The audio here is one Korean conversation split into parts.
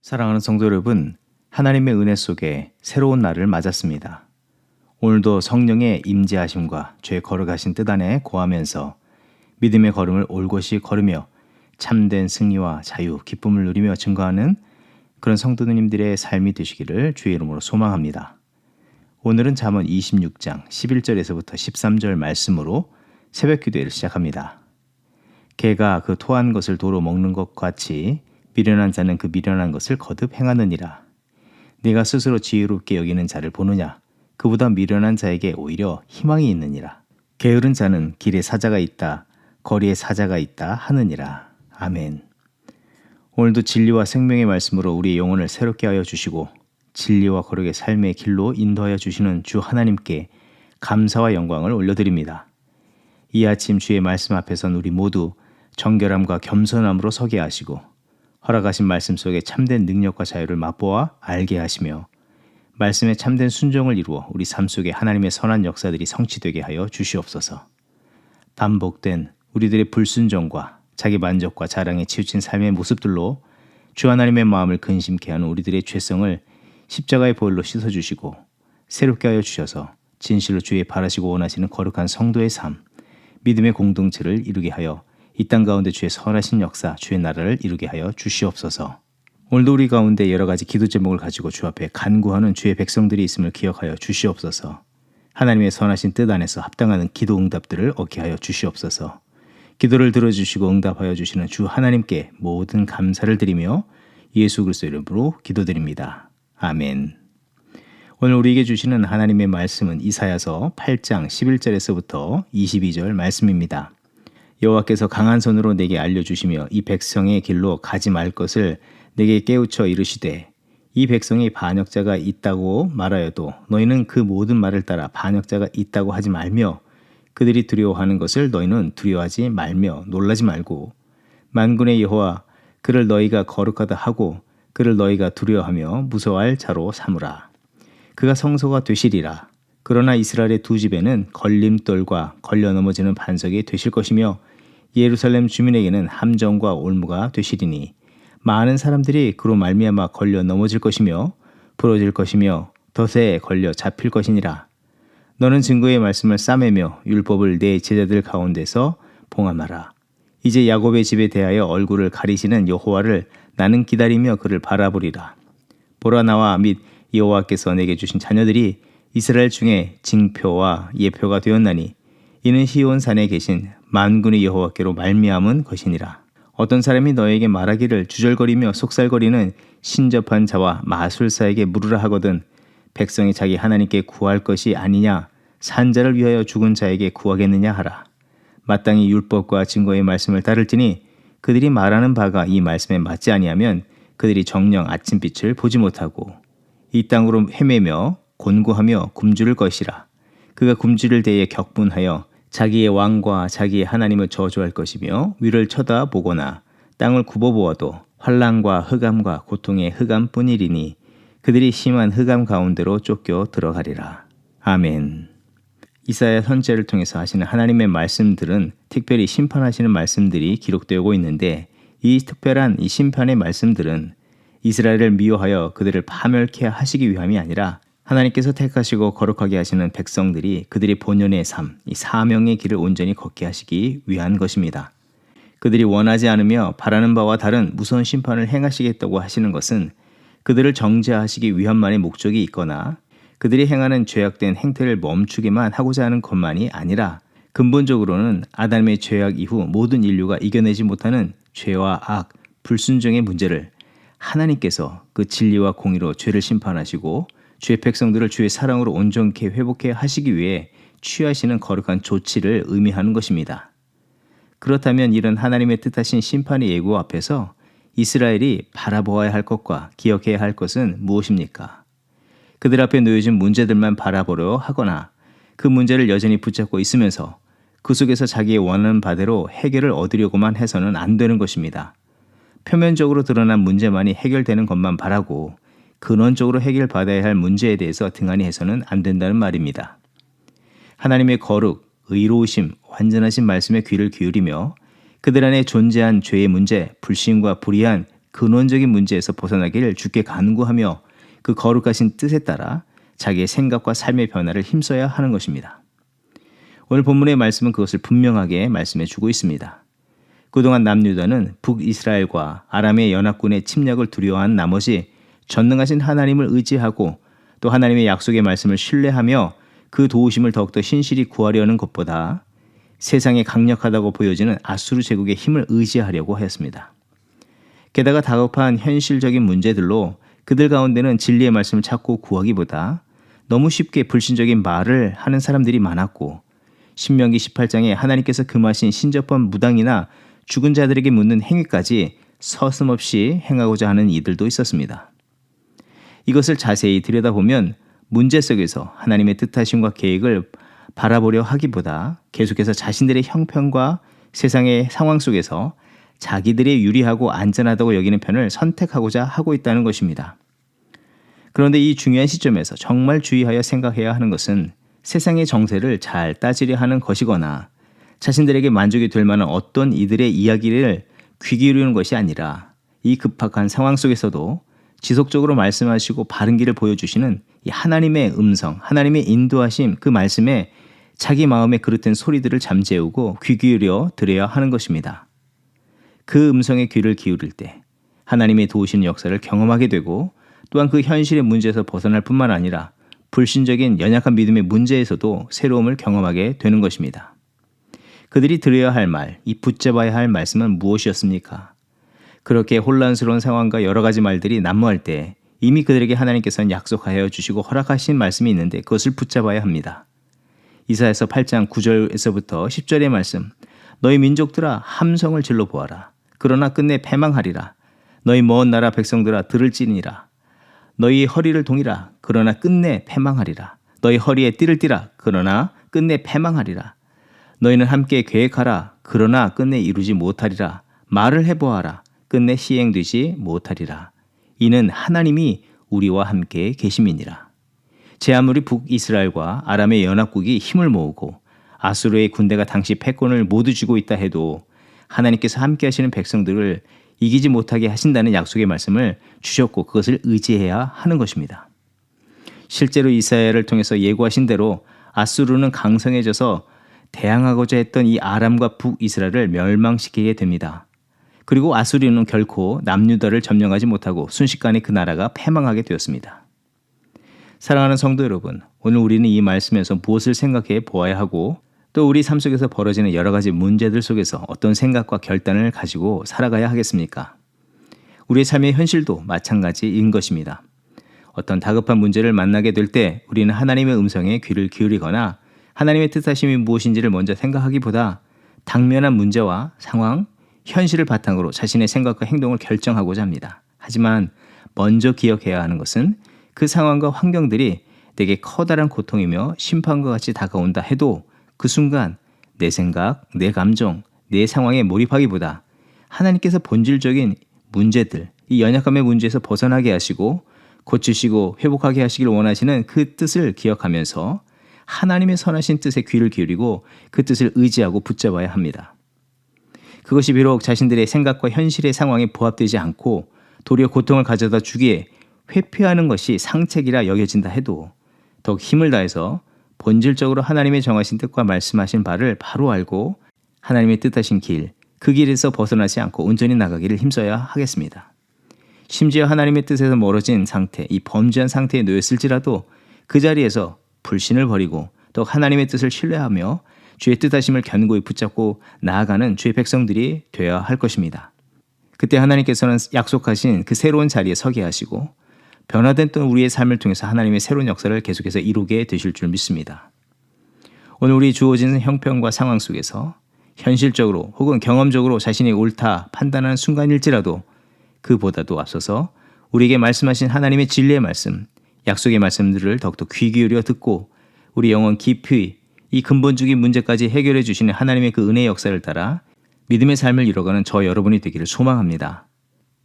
사랑하는 성도 여러분, 하나님의 은혜 속에 새로운 날을 맞았습니다. 오늘도 성령의 임재하심과 죄 걸어가신 뜻 안에 거하면서 믿음의 걸음을 올곧이 걸으며 참된 승리와 자유, 기쁨을 누리며 증거하는 그런 성도님들의 삶이 되시기를 주의 이름으로 소망합니다. 오늘은 잠언 26장 11절에서부터 13절 말씀으로 새벽 기도회를 시작합니다. 개가 그 토한 것을 도로 먹는 것 같이 미련한 자는 그 미련한 것을 거듭 행하느니라. 네가 스스로 지혜롭게 여기는 자를 보느냐? 그보다 미련한 자에게 오히려 희망이 있느니라. 게으른 자는 길에 사자가 있다, 거리에 사자가 있다 하느니라. 아멘. 오늘도 진리와 생명의 말씀으로 우리의 영혼을 새롭게 하여 주시고 진리와 거룩의 삶의 길로 인도하여 주시는 주 하나님께 감사와 영광을 올려드립니다. 이 아침 주의 말씀 앞에선 우리 모두 정결함과 겸손함으로 서게 하시고 허락하신 말씀 속에 참된 능력과 자유를 맛보아 알게 하시며 말씀에 참된 순종을 이루어 우리 삶 속에 하나님의 선한 역사들이 성취되게 하여 주시옵소서. 반복된 우리들의 불순종과 자기 만족과 자랑에 치우친 삶의 모습들로 주 하나님의 마음을 근심케 하는 우리들의 죄성을 십자가의 보혈로 씻어주시고 새롭게 하여 주셔서 진실로 주의 바라시고 원하시는 거룩한 성도의 삶, 믿음의 공동체를 이루게 하여 이 땅 가운데 주의 선하신 역사, 주의 나라를 이루게 하여 주시옵소서. 오늘도 우리 가운데 여러 가지 기도 제목을 가지고 주 앞에 간구하는 주의 백성들이 있음을 기억하여 주시옵소서. 하나님의 선하신 뜻 안에서 합당하는 기도 응답들을 얻게 하여 주시옵소서. 기도를 들어주시고 응답하여 주시는 주 하나님께 모든 감사를 드리며 예수 그리스도 이름으로 기도드립니다. 아멘. 오늘 우리에게 주시는 하나님의 말씀은 이사야서 8장 11절에서부터 22절 말씀입니다. 여호와께서 강한 손으로 내게 알려주시며 이 백성의 길로 가지 말 것을 내게 깨우쳐 이르시되 이 백성이 반역자가 있다고 말하여도 너희는 그 모든 말을 따라 반역자가 있다고 하지 말며 그들이 두려워하는 것을 너희는 두려워하지 말며 놀라지 말고 만군의 여호와 그를 너희가 거룩하다 하고 그를 너희가 두려워하며 무서워할 자로 삼으라. 그가 성소가 되시리라. 그러나 이스라엘의 두 집에는 걸림돌과 걸려 넘어지는 반석이 되실 것이며 예루살렘 주민에게는 함정과 올무가 되시리니 많은 사람들이 그로 말미암아 걸려 넘어질 것이며 부러질 것이며 덫에 걸려 잡힐 것이니라. 너는 증거의 말씀을 싸매며 율법을 내 제자들 가운데서 봉함하라. 이제 야곱의 집에 대하여 얼굴을 가리시는 여호와를 나는 기다리며 그를 바라보리라. 보라 나와 및 여호와께서 내게 주신 자녀들이 이스라엘 중에 징표와 예표가 되었나니 이는 시온 산에 계신 만군의 여호와께로 말미암은 것이니라. 어떤 사람이 너에게 말하기를 주절거리며 속살거리는 신접한 자와 마술사에게 물으라 하거든 백성이 자기 하나님께 구할 것이 아니냐 산자를 위하여 죽은 자에게 구하겠느냐 하라. 마땅히 율법과 증거의 말씀을 따를지니 그들이 말하는 바가 이 말씀에 맞지 아니하면 그들이 정녕 아침빛을 보지 못하고 이 땅으로 헤매며 곤고하며 굶주릴 것이라. 그가 굶주릴 때에 격분하여 자기의 왕과 자기의 하나님을 저주할 것이며 위를 쳐다보거나 땅을 굽어보아도 환난과 흑암과 고통의 흑암뿐이리니 그들이 심한 흑암 가운데로 쫓겨 들어가리라. 아멘. 이사야 선지자를 통해서 하시는 하나님의 말씀들은 특별히 심판하시는 말씀들이 기록되고 있는데 이 특별한 이 심판의 말씀들은 이스라엘을 미워하여 그들을 파멸케 하시기 위함이 아니라 하나님께서 택하시고 거룩하게 하시는 백성들이 그들의 본연의 삶, 이 사명의 길을 온전히 걷게 하시기 위한 것입니다. 그들이 원하지 않으며 바라는 바와 다른 무서운 심판을 행하시겠다고 하시는 것은 그들을 정죄하시기 위함만의 목적이 있거나 그들이 행하는 죄악된 행태를 멈추기만 하고자 하는 것만이 아니라 근본적으로는 아담의 죄악 이후 모든 인류가 이겨내지 못하는 죄와 악, 불순종의 문제를 하나님께서 그 진리와 공의로 죄를 심판하시고 주의 백성들을 주의 사랑으로 온전케 회복해 하시기 위해 취하시는 거룩한 조치를 의미하는 것입니다. 그렇다면 이런 하나님의 뜻하신 심판의 예고 앞에서 이스라엘이 바라보아야 할 것과 기억해야 할 것은 무엇입니까? 그들 앞에 놓여진 문제들만 바라보려 하거나 그 문제를 여전히 붙잡고 있으면서 그 속에서 자기의 원하는 바대로 해결을 얻으려고만 해서는 안 되는 것입니다. 표면적으로 드러난 문제만이 해결되는 것만 바라고 근원적으로 해결받아야 할 문제에 대해서 등한히 해서는 안 된다는 말입니다. 하나님의 거룩, 의로우심, 완전하신 말씀에 귀를 기울이며 그들 안에 존재한 죄의 문제, 불신과 불의한 근원적인 문제에서 벗어나기를 주께 간구하며 그 거룩하신 뜻에 따라 자기의 생각과 삶의 변화를 힘써야 하는 것입니다. 오늘 본문의 말씀은 그것을 분명하게 말씀해 주고 있습니다. 그동안 남유다는 북이스라엘과 아람의 연합군의 침략을 두려워한 나머지 전능하신 하나님을 의지하고 또 하나님의 약속의 말씀을 신뢰하며 그 도우심을 더욱더 신실히 구하려는 것보다 세상에 강력하다고 보여지는 아수르 제국의 힘을 의지하려고 하였습니다. 게다가 다급한 현실적인 문제들로 그들 가운데는 진리의 말씀을 찾고 구하기보다 너무 쉽게 불신적인 말을 하는 사람들이 많았고 신명기 18장에 하나님께서 금하신 신접한 무당이나 죽은 자들에게 묻는 행위까지 서슴없이 행하고자 하는 이들도 있었습니다. 이것을 자세히 들여다보면 문제 속에서 하나님의 뜻하심과 계획을 바라보려 하기보다 계속해서 자신들의 형편과 세상의 상황 속에서 자기들이 유리하고 안전하다고 여기는 편을 선택하고자 하고 있다는 것입니다. 그런데 이 중요한 시점에서 정말 주의하여 생각해야 하는 것은 세상의 정세를 잘 따지려 하는 것이거나 자신들에게 만족이 될 만한 어떤 이들의 이야기를 귀 기울이는 것이 아니라 이 급박한 상황 속에서도 지속적으로 말씀하시고 바른 길을 보여주시는 이 하나님의 음성, 하나님의 인도하심 그 말씀에 자기 마음에 그릇된 소리들을 잠재우고 귀 기울여 들어야 하는 것입니다. 그 음성에 귀를 기울일 때 하나님의 도우시는 역사를 경험하게 되고 또한 그 현실의 문제에서 벗어날 뿐만 아니라 불신적인 연약한 믿음의 문제에서도 새로움을 경험하게 되는 것입니다. 그들이 들어야 할 말, 이 붙잡아야 할 말씀은 무엇이었습니까? 그렇게 혼란스러운 상황과 여러 가지 말들이 난무할 때 이미 그들에게 하나님께서는 약속하여 주시고 허락하신 말씀이 있는데 그것을 붙잡아야 합니다. 이사야서 8장 9절에서부터 10절의 말씀, 너희 민족들아 함성을 질러 보아라. 그러나 끝내 패망하리라. 너희 먼 나라 백성들아 들을지니라. 너희 허리를 동이라. 그러나 끝내 패망하리라. 너희 허리에 띠를 띠라. 그러나 끝내 패망하리라. 너희는 함께 계획하라. 그러나 끝내 이루지 못하리라. 말을 해보아라. 끝내 시행되지 못하리라. 이는 하나님이 우리와 함께 계심이니라. 제 아무리 북이스라엘과 아람의 연합국이 힘을 모으고 아수르의 군대가 당시 패권을 모두 쥐고 있다 해도 하나님께서 함께 하시는 백성들을 이기지 못하게 하신다는 약속의 말씀을 주셨고 그것을 의지해야 하는 것입니다. 실제로 이사야를 통해서 예고하신 대로 아수르는 강성해져서 대항하고자 했던 이 아람과 북이스라엘을 멸망시키게 됩니다. 그리고 아수르는 결코 남유다를 점령하지 못하고 순식간에 그 나라가 패망하게 되었습니다. 사랑하는 성도 여러분, 오늘 우리는 이 말씀에서 무엇을 생각해 보아야 하고 또 우리 삶 속에서 벌어지는 여러 가지 문제들 속에서 어떤 생각과 결단을 가지고 살아가야 하겠습니까? 우리의 삶의 현실도 마찬가지인 것입니다. 어떤 다급한 문제를 만나게 될 때 우리는 하나님의 음성에 귀를 기울이거나 하나님의 뜻하심이 무엇인지를 먼저 생각하기보다 당면한 문제와 상황, 현실을 바탕으로 자신의 생각과 행동을 결정하고자 합니다. 하지만 먼저 기억해야 하는 것은 그 상황과 환경들이 내게 커다란 고통이며 심판과 같이 다가온다 해도 그 순간 내 생각, 내 감정, 내 상황에 몰입하기보다 하나님께서 본질적인 문제들, 이 연약함의 문제에서 벗어나게 하시고 고치시고 회복하게 하시길 원하시는 그 뜻을 기억하면서 하나님의 선하신 뜻에 귀를 기울이고 그 뜻을 의지하고 붙잡아야 합니다. 그것이 비록 자신들의 생각과 현실의 상황에 부합되지 않고 도리어 고통을 가져다 주기에 회피하는 것이 상책이라 여겨진다 해도 더욱 힘을 다해서 본질적으로 하나님의 정하신 뜻과 말씀하신 바를 바로 알고 하나님의 뜻하신 길, 그 길에서 벗어나지 않고 온전히 나가기를 힘써야 하겠습니다. 심지어 하나님의 뜻에서 멀어진 상태, 이 범죄한 상태에 놓였을지라도 그 자리에서 불신을 버리고 또 하나님의 뜻을 신뢰하며 주의 뜻하심을 견고히 붙잡고 나아가는 주의 백성들이 되어야 할 것입니다. 그때 하나님께서는 약속하신 그 새로운 자리에 서게 하시고 변화된 또 우리의 삶을 통해서 하나님의 새로운 역사를 계속해서 이루게 되실 줄 믿습니다. 오늘 우리 주어진 형편과 상황 속에서 현실적으로 혹은 경험적으로 자신이 옳다 판단하는 순간일지라도 그보다도 앞서서 우리에게 말씀하신 하나님의 진리의 말씀, 약속의 말씀들을 더욱더 귀 기울여 듣고 우리 영혼 깊이 이 근본적인 문제까지 해결해 주시는 하나님의 그 은혜의 역사를 따라 믿음의 삶을 이뤄가는 저 여러분이 되기를 소망합니다.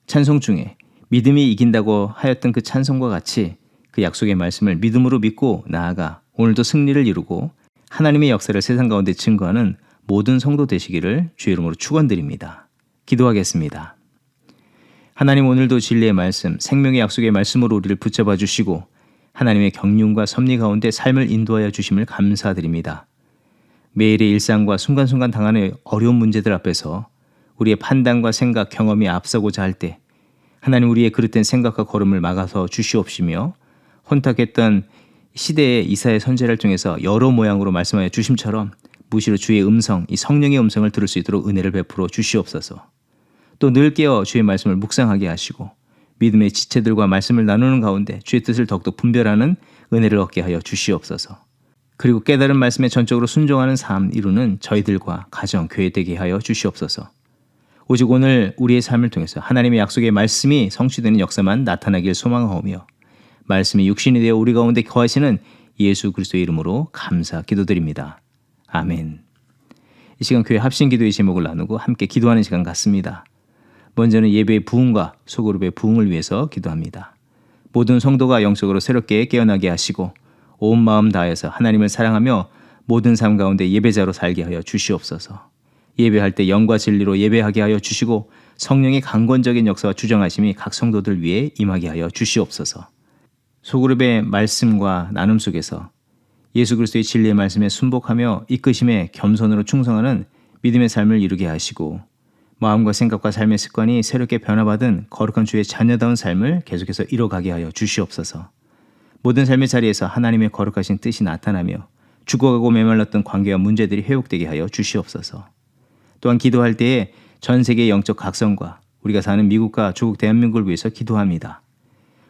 찬송 중에 믿음이 이긴다고 하였던 그 찬송과 같이 그 약속의 말씀을 믿음으로 믿고 나아가 오늘도 승리를 이루고 하나님의 역사를 세상 가운데 증거하는 모든 성도 되시기를 주의 이름으로 축원드립니다. 기도하겠습니다. 하나님 오늘도 진리의 말씀, 생명의 약속의 말씀으로 우리를 붙잡아 주시고 하나님의 경륜과 섭리 가운데 삶을 인도하여 주심을 감사드립니다. 매일의 일상과 순간순간 당하는 어려운 문제들 앞에서 우리의 판단과 생각, 경험이 앞서고자 할 때 하나님 우리의 그릇된 생각과 걸음을 막아서 주시옵시며 혼탁했던 시대의 이사의 선지자를 통해서 여러 모양으로 말씀하여 주심처럼 무시로 주의 음성, 이 성령의 음성을 들을 수 있도록 은혜를 베풀어 주시옵소서. 또 늘 깨어 주의 말씀을 묵상하게 하시고 믿음의 지체들과 말씀을 나누는 가운데 주의 뜻을 더욱더 분별하는 은혜를 얻게 하여 주시옵소서. 그리고 깨달은 말씀에 전적으로 순종하는 삶 이루는 저희들과 가정, 교회 되게 하여 주시옵소서. 오직 오늘 우리의 삶을 통해서 하나님의 약속의 말씀이 성취되는 역사만 나타나길 소망하오며 말씀이 육신이 되어 우리 가운데 거하시는 예수 그리스도의 이름으로 감사 기도드립니다. 아멘. 이 시간 교회 합심 기도의 제목을 나누고 함께 기도하는 시간 같습니다. 먼저는 예배의 부흥과 소그룹의 부흥을 위해서 기도합니다. 모든 성도가 영적으로 새롭게 깨어나게 하시고 온 마음 다해서 하나님을 사랑하며 모든 삶 가운데 예배자로 살게 하여 주시옵소서. 예배할 때 영과 진리로 예배하게 하여 주시고 성령의 강권적인 역사와 주정하심이 각 성도들 위해 임하게 하여 주시옵소서. 소그룹의 말씀과 나눔 속에서 예수 그리스도의 진리의 말씀에 순복하며 이끄심에 겸손으로 충성하는 믿음의 삶을 이루게 하시고 마음과 생각과 삶의 습관이 새롭게 변화받은 거룩한 주의 자녀다운 삶을 계속해서 이뤄가게 하여 주시옵소서. 모든 삶의 자리에서 하나님의 거룩하신 뜻이 나타나며 죽어가고 메말랐던 관계와 문제들이 회복되게 하여 주시옵소서. 또한 기도할 때에 전 세계의 영적 각성과 우리가 사는 미국과 조국 대한민국을 위해서 기도합니다.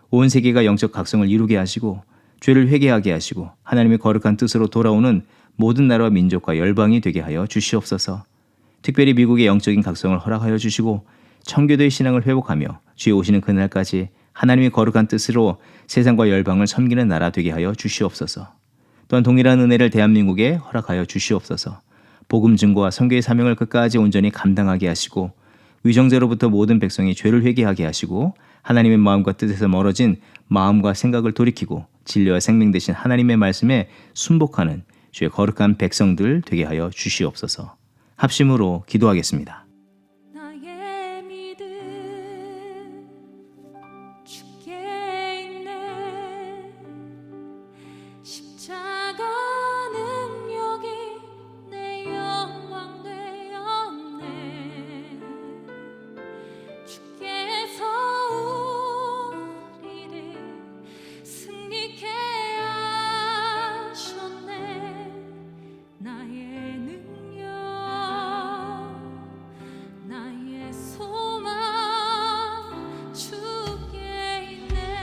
온 세계가 영적 각성을 이루게 하시고 죄를 회개하게 하시고 하나님의 거룩한 뜻으로 돌아오는 모든 나라와 민족과 열방이 되게 하여 주시옵소서. 특별히 미국의 영적인 각성을 허락하여 주시고 청교도의 신앙을 회복하며 주의 오시는 그날까지 하나님의 거룩한 뜻으로 세상과 열방을 섬기는 나라 되게 하여 주시옵소서. 또한 동일한 은혜를 대한민국에 허락하여 주시옵소서. 복음 증거와 선교의 사명을 끝까지 온전히 감당하게 하시고 위정죄로부터 모든 백성이 죄를 회개하게 하시고 하나님의 마음과 뜻에서 멀어진 마음과 생각을 돌이키고 진리와 생명 되신 하나님의 말씀에 순복하는 주의 거룩한 백성들 되게 하여 주시옵소서. 합심으로 기도하겠습니다. 나의 믿음 주께 있네. 십자가 능력이 내 영광 되었네. 주께서 우리를 승리케 하셨네. 나의 능력 나의 소망 주께 있네.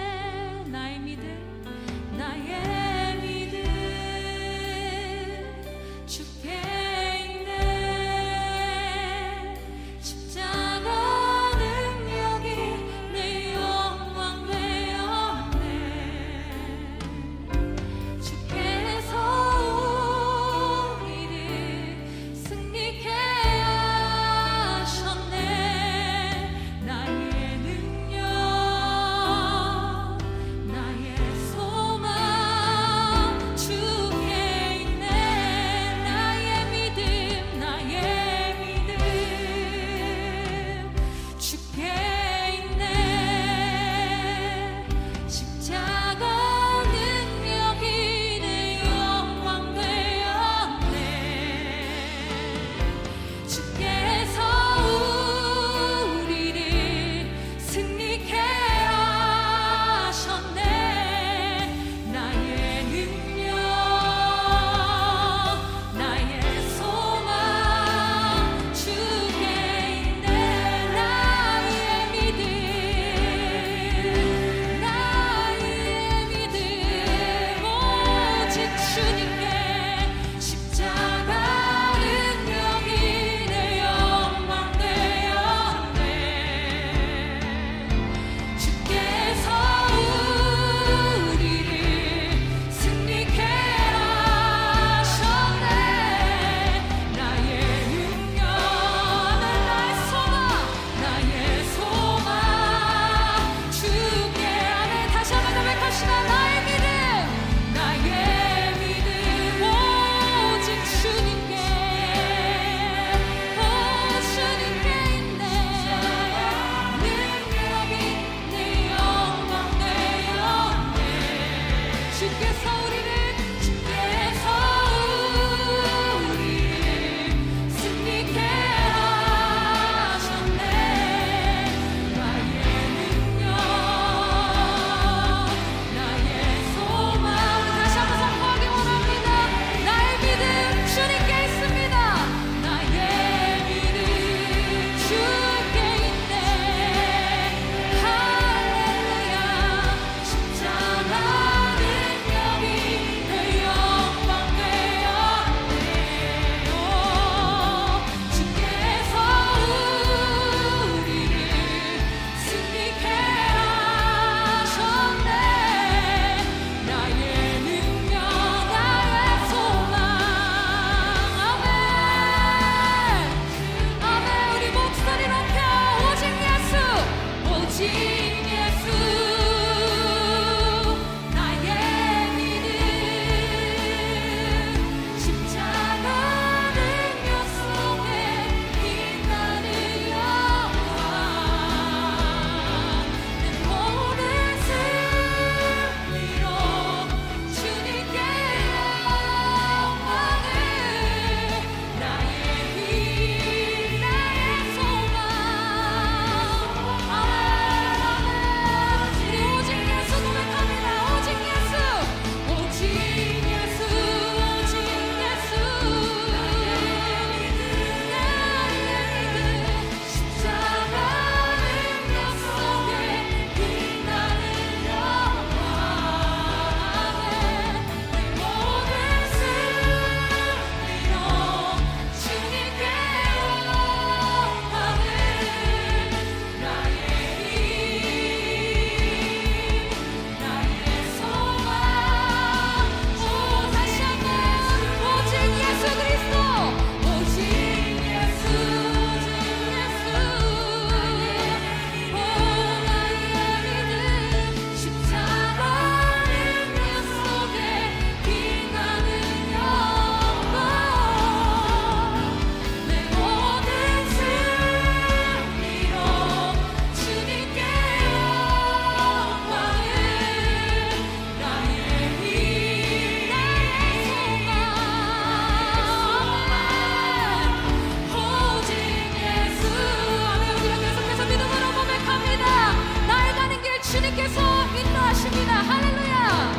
인도하십니다. 할렐루야.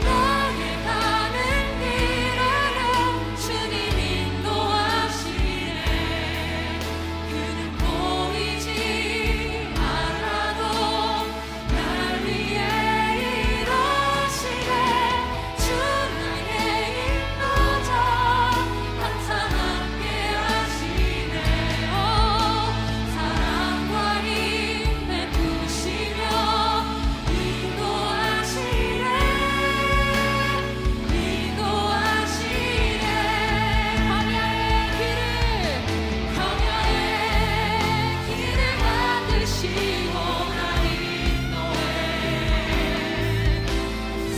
나의 가는 길에는 주님 인도하시네. 그는 보이지 않아도 날 위해 일하시네. 주 나의 인도자 항상 함께 하시네. 사랑과 힘에 부시며 인도하시네. 인도하시네. 광야의 길을 만드시고 날 인도해.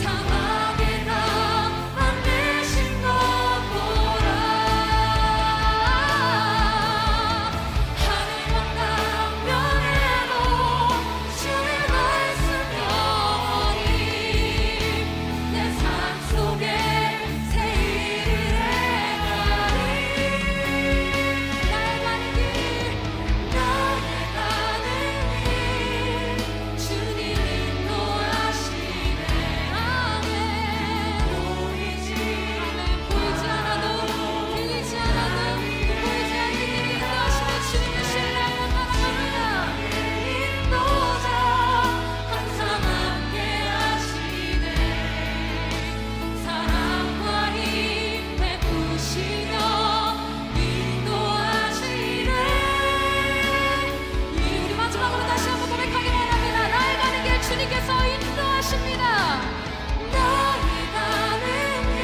사막에 나만 대신 걷고라. 하늘만 남면에도 주의 말씀 영원히 내 삶 속에 새 일을 행하리. 나의 가는 길 주님 인도하시네. 아멘. 보이지 않아도 들리지 않아도 보이지 않는 길을 인도하시는 주님의 신뢰하며 따라갑니다. 인도자 항상 함께 하시네. 사랑과 힘에 부시며 인도하시네. 우리 마지막으로 다시 한번 고백하기 원합니다. 나의 가는 길 주님께서 인도하십니다. 나의 가는 길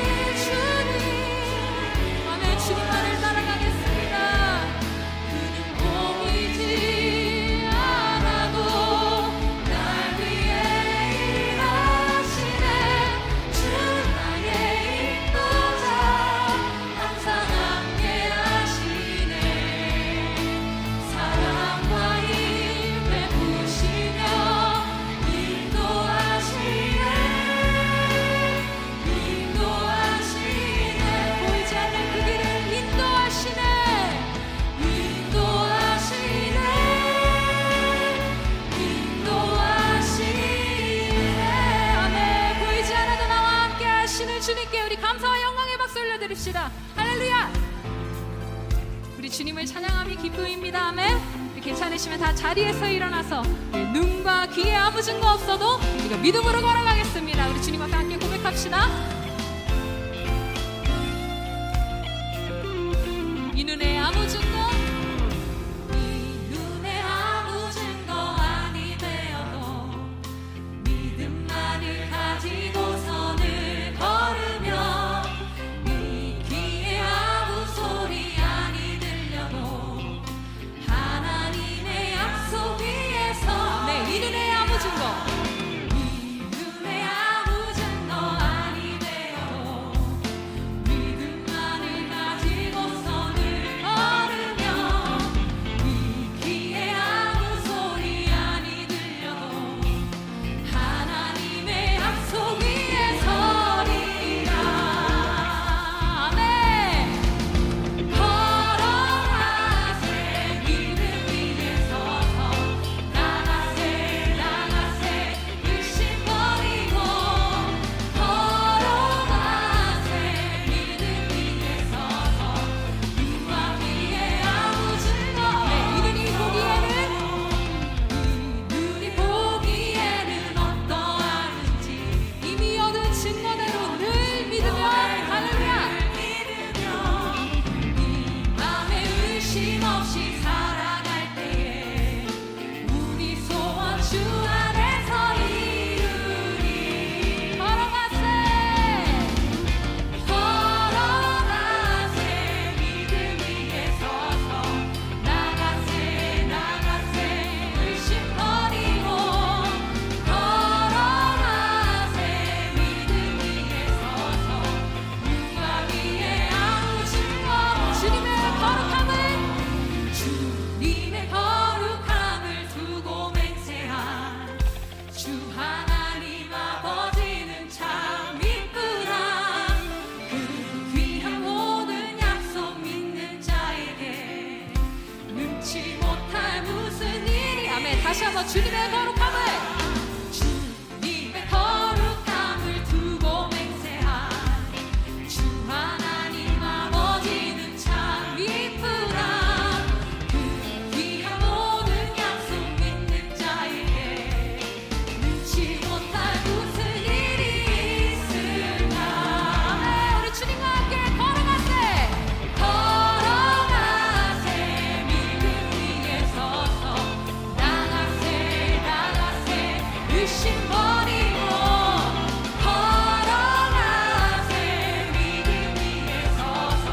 주님. 아멘. 주님만을 따라가겠습니다. 그는 보이지 않아도 날 위해 일하시네. 주 나의 인도자 항상 함께 하시네. 사랑과 힘에 부시며 인도하시네. 인도하시네. 보이지 않는 그 길을 인도하시네. 인도하시네. 인도하시네. 아멘. 보이지 않아도 나와 함께 하시는 주님께 우리 감사와 영광의 박수 올려드립시다. 할렐루야. 우리 주님을 찬양함이 기쁨입니다. 아멘. 괜찮으시면 다 자리에서 일어나서 눈과 귀에 아무 증거 없어도 우리가 믿음으로 걸어가겠습니다. 우리 주님 앞에 함께 고백합시다. 이 눈에 아무 증거, 이 눈에 아무 증거 아니 되어도 믿음만을 가지고서 늘 걸으며 이 귀에 아무 소리 아니 들려도 하나님의 약속 위에서 네, 이 눈에 아무 증거, 이 눈에 아무 증거 아니 되어도 믿음만을 가지고서 늘 걸으며 이 귀에 아무 소리 아니 들려도 하나님의 약속 위에 서리라. 아멘. 걸어가세 믿음 위에 서서 나가세 나가세 의심 버리고 걸어가세 믿음 위에 서서 눈과 귀에 아무 증거 이 눈이 보기에는 어떠한지 이미 얻은 증거대로 늘 믿으며 할렐루야 이 맘에 의심 없이 살아갈 때에 우리 소원 주 안에서 이루리. 걸어가세 걸어가세 믿음 위에 서서 나가세 나가세 의심 버리고 걸어가세 믿음 위에 서서 눈과 귀에 아무 증거 주님의 거룩함을 두고 맹세한 주 하나님 아버지는 참 이쁘다. 그 귀한 모든 약속 믿는 자에게 능치 못할 무슨 일이 아멘. 다시 한번 주님의 거룩함을 주님의 의심 버리고 걸어가세 믿음 위에 서서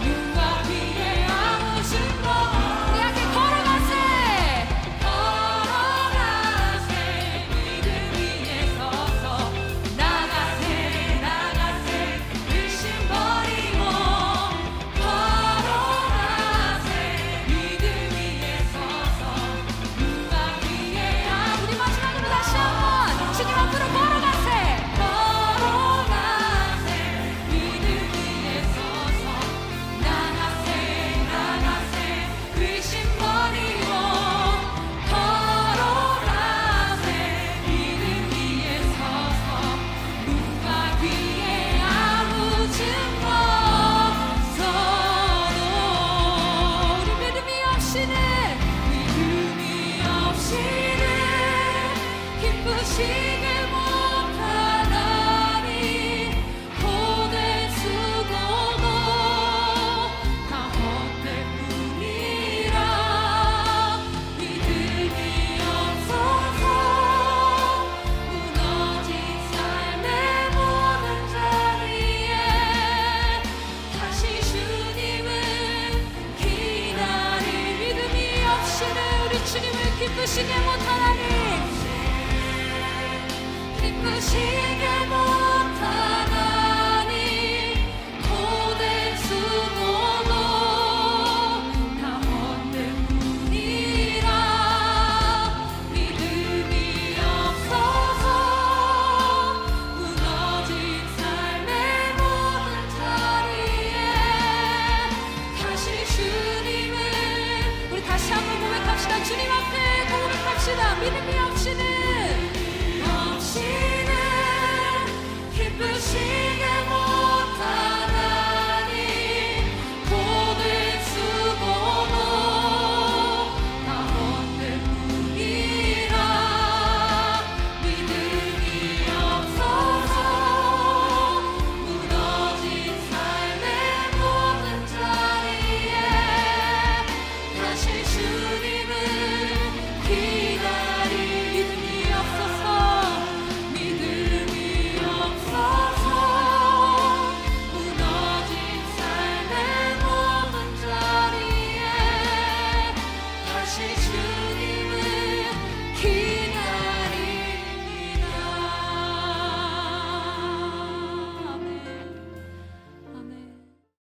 눈과 귀에 아무 증거 우리 함께 걸어가세 믿음 위에 서서 나가세 의심 버리고 걸어가세 믿음 위에 서서 눈과 귀에 우리 마지막으로 다시 한번 주님 앞으로 걸어가세 믿음 위에 서서 나가세 의심 버리고 걸어가세 믿음 위에 서서 눈과 귀에 아무 증거 없어도 우리 믿음이 없이는 기쁘시게 못하나니 고된 수고도 다 헛될 뿐이라 믿음이 없어서 무너진 삶의 모든 자리에 다시 주님을 기다리 믿음이 없이는 우리 주님을 기쁘시게 못하나니 기쁘시게